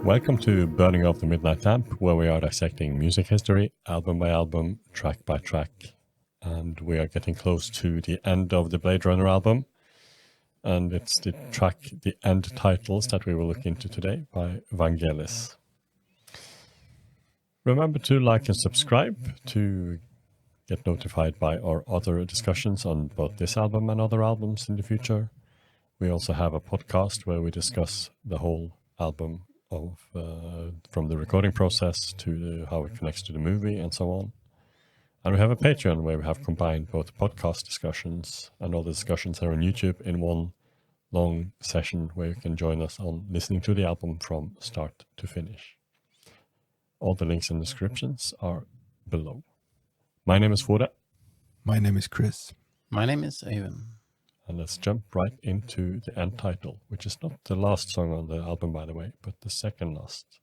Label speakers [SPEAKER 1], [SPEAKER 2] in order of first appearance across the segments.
[SPEAKER 1] Welcome to Burning of the Midnight Lamp, where we are dissecting music history, album by album, track by track. And we are getting close to the end of the Blade Runner album. And it's the track, the end titles that we will look into today by Vangelis. Remember to like and subscribe to get notified by our other discussions on both this album and other albums in the future. We also have a podcast where we discuss the whole album from the recording process to how it connects to the movie and so on. And we have a Patreon where we have combined both podcast discussions and all the discussions here on YouTube in one long session where you can join us on listening to the album from start to finish. All the links and descriptions are below. My name is Frode.
[SPEAKER 2] My name is Chris.
[SPEAKER 3] My name is Eivind.
[SPEAKER 1] And let's jump right into the end title, which is not the last song on the album, by the way, but the second last.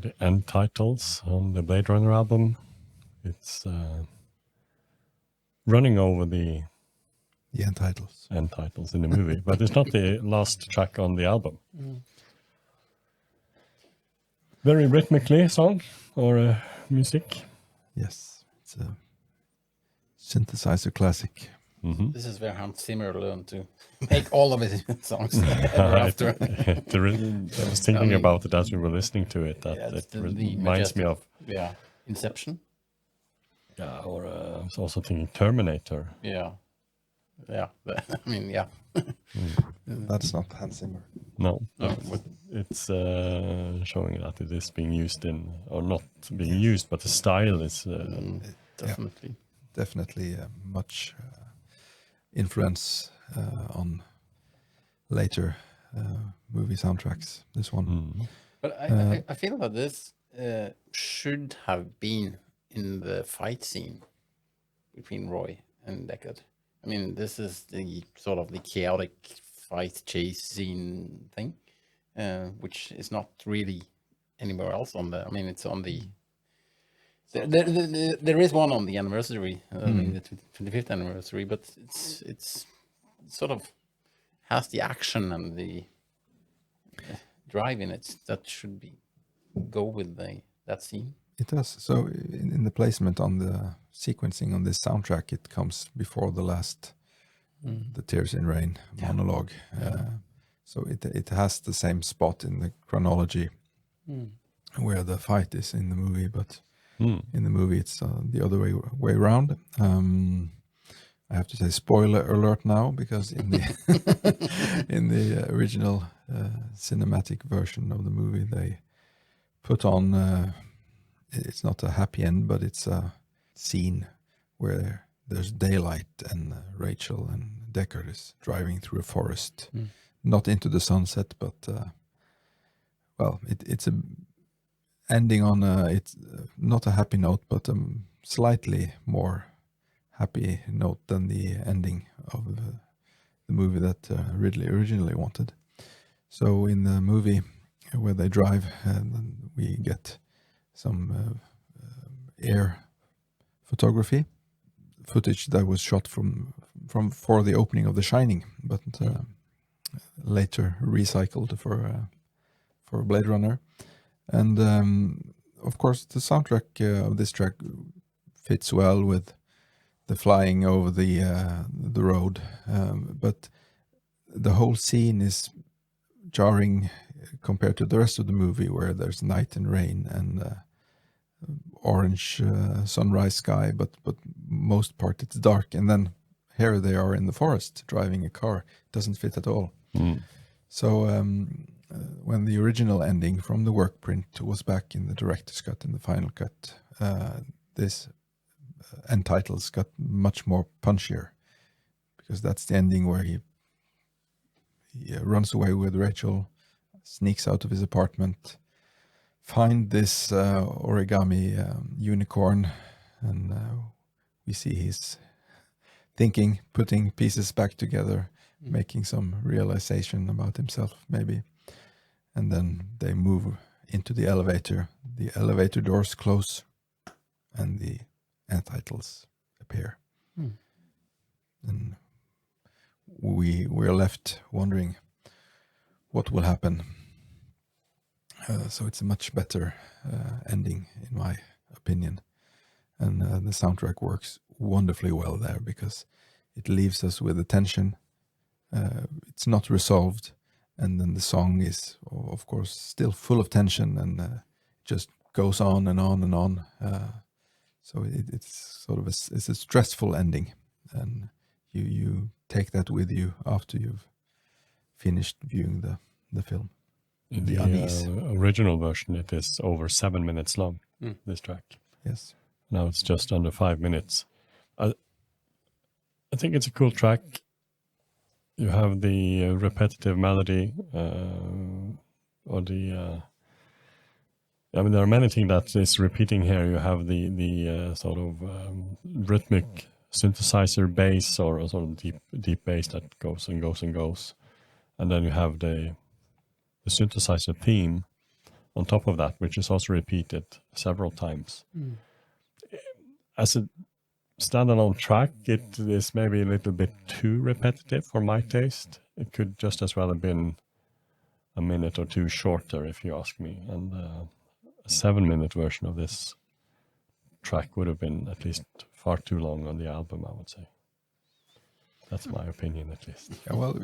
[SPEAKER 1] the end titles on the Blade Runner album. It's running over the
[SPEAKER 2] end titles.
[SPEAKER 1] End titles in the movie, but it's not the last track on the album. Very rhythmically song or music.
[SPEAKER 2] Yes, it's a synthesizer classic.
[SPEAKER 1] Mm-hmm.
[SPEAKER 3] This is where Hans Zimmer learned to make all of his songs ever after.
[SPEAKER 1] I was thinking about it as we were listening to it. That it reminds me of
[SPEAKER 3] Inception.
[SPEAKER 1] Yeah, or I was also thinking Terminator.
[SPEAKER 3] Yeah. I mean, yeah.
[SPEAKER 2] That's not Hans Zimmer.
[SPEAKER 1] No, but it's showing that it is being used in, or not being used, but the style is
[SPEAKER 2] definitely much influence on later movie soundtracks. This one,
[SPEAKER 3] but I feel that this should have been in the fight scene between Roy and Deckard. I mean, this is the sort of the chaotic fight chase scene thing, which is not really anywhere else on the. I mean, it's on the. There is one on the anniversary, I mean, the 25th anniversary, but it's sort of has the action and the drive in it that should go with that scene.
[SPEAKER 2] It does. So in the placement on the sequencing on this soundtrack, it comes before the last, the Tears in Rain monologue. So it has the same spot in the chronology where the fight is in the movie, but in the movie it's the other way around. I have to say spoiler alert now, because in the in the original cinematic version of the movie, they put on. It's not a happy end, but it's a scene where there's daylight and Rachel and Deckard is driving through a forest, not into the sunset, but it's a ending on it's not a happy note, but a slightly more happy note than the ending of the movie that Ridley originally wanted. So in the movie where they drive, we get some air photography footage that was shot for the opening of The Shining, but later recycled for Blade Runner. And of course, the soundtrack of this track fits well with the flying over the road, but the whole scene is jarring compared to the rest of the movie, where there's night and rain and orange sunrise sky, but most part it's dark, and then here they are in the forest driving a car. It doesn't fit at all. So when the original ending from the work print was back in the director's cut, in the final cut, this end titles got much more punchier, because that's the ending where he runs away with Rachel, sneaks out of his apartment, find this origami unicorn, and we see he's thinking, putting pieces back together, making some realization about himself maybe, and then they move into the elevator doors close, and the end titles appear, and we're left wondering what will happen. So it's a much better ending, in my opinion, and the soundtrack works wonderfully well there, because it leaves us with a tension. It's not resolved, and then the song is, of course, still full of tension, and just goes on and on and on. So it's sort of it's a stressful ending, and you take that with you after you've finished viewing the film.
[SPEAKER 1] In the original version, it is over 7 minutes long, this track.
[SPEAKER 2] Yes.
[SPEAKER 1] Now it's just under 5 minutes. I think it's a cool track. You have the repetitive melody, or the... I mean, there are many things that is repeating here. You have the sort of rhythmic synthesizer bass, or a sort of deep bass that goes and goes and goes. And then you have the synthesizer theme, on top of that, which is also repeated several times. As a standalone track, it is maybe a little bit too repetitive for my taste. It could just as well have been a minute or two shorter, if you ask me. And a 7-minute version of this track would have been at least far too long on the album, I would say. That's my opinion, at least.
[SPEAKER 2] Yeah, well,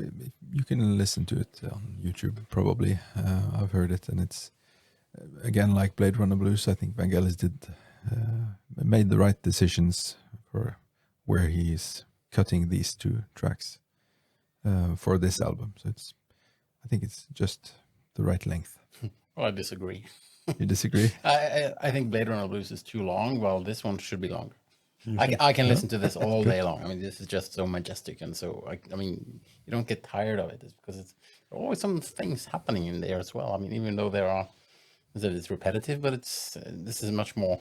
[SPEAKER 2] you can listen to it on YouTube, probably. I've heard it, and it's, again, like Blade Runner Blues, I think Vangelis made the right decisions for where he's cutting these 2 tracks for this album. So I think it's just the right length.
[SPEAKER 3] Well, I disagree.
[SPEAKER 2] You disagree?
[SPEAKER 3] I think Blade Runner Blues is too long, while this one should be longer. I can listen to this all day long. I mean, this is just so majestic, and so I mean, you don't get tired of it. It's because it's always some things happening in there as well. I mean, even though it's repetitive, but this is much more.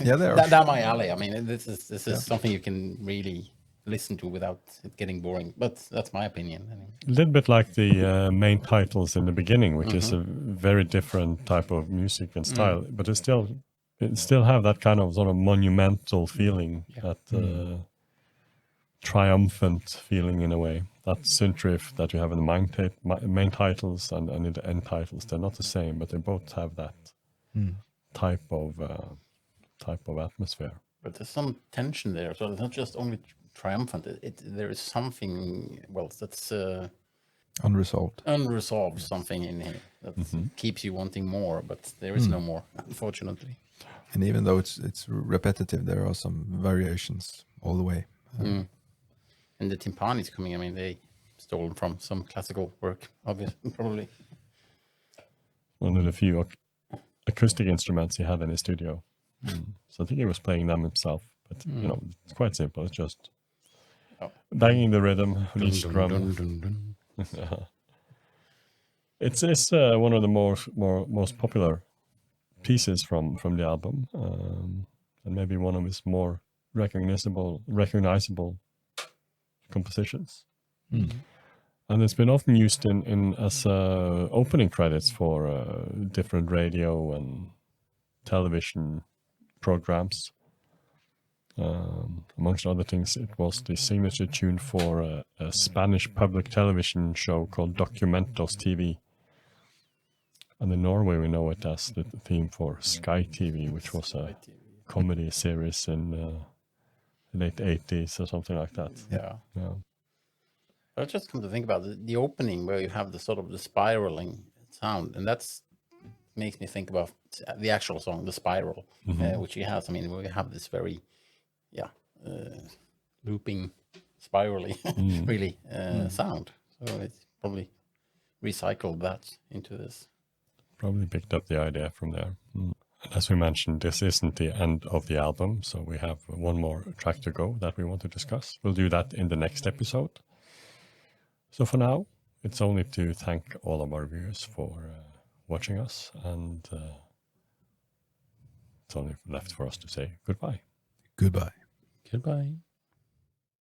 [SPEAKER 2] Yeah, there are.
[SPEAKER 3] That's my alley. I mean, this is something you can really listen to without it getting boring. But that's my opinion. Anyway.
[SPEAKER 1] A little bit like the main titles in the beginning, which is a very different type of music and style, but it still have that kind of sort of monumental feeling, that triumphant feeling in a way. That synth riff that you have in the main titles and in the end titles, they're not the same, but they both have that type of atmosphere.
[SPEAKER 3] But there's some tension there, so it's not just only triumphant. There is something that's unresolved something in here that keeps you wanting more, but there is no more, unfortunately.
[SPEAKER 2] And even though it's repetitive, there are some variations all the way.
[SPEAKER 3] And the timpanis coming, I mean, they stolen from some classical work, obviously, probably.
[SPEAKER 1] One of the few acoustic instruments he had in his studio. So I think he was playing them himself. But, it's quite simple. It's just banging the rhythm on each drum. It's one of the most popular pieces from the album, and maybe one of his more recognizable compositions. And it's been often used in as opening credits for different radio and television programs. Amongst other things, it was the signature tune for a Spanish public television show called Documentos TV. And in Norway, we know it as the theme for Sky TV, which was a comedy series in the late 80s or something like that.
[SPEAKER 3] Yeah. I just come to think about the opening where you have the sort of the spiraling sound, and that's makes me think about the actual song, The Spiral, which he has. I mean, we have this very, looping, spirally, really sound. So it's probably recycled that into this.
[SPEAKER 1] Probably picked up the idea from there. And as we mentioned, this isn't the end of the album, so we have one more track to go that we want to discuss. We'll do that in the next episode. So for now, it's only to thank all of our viewers for watching us, and it's only left for us to say goodbye.
[SPEAKER 2] Goodbye.
[SPEAKER 3] Goodbye.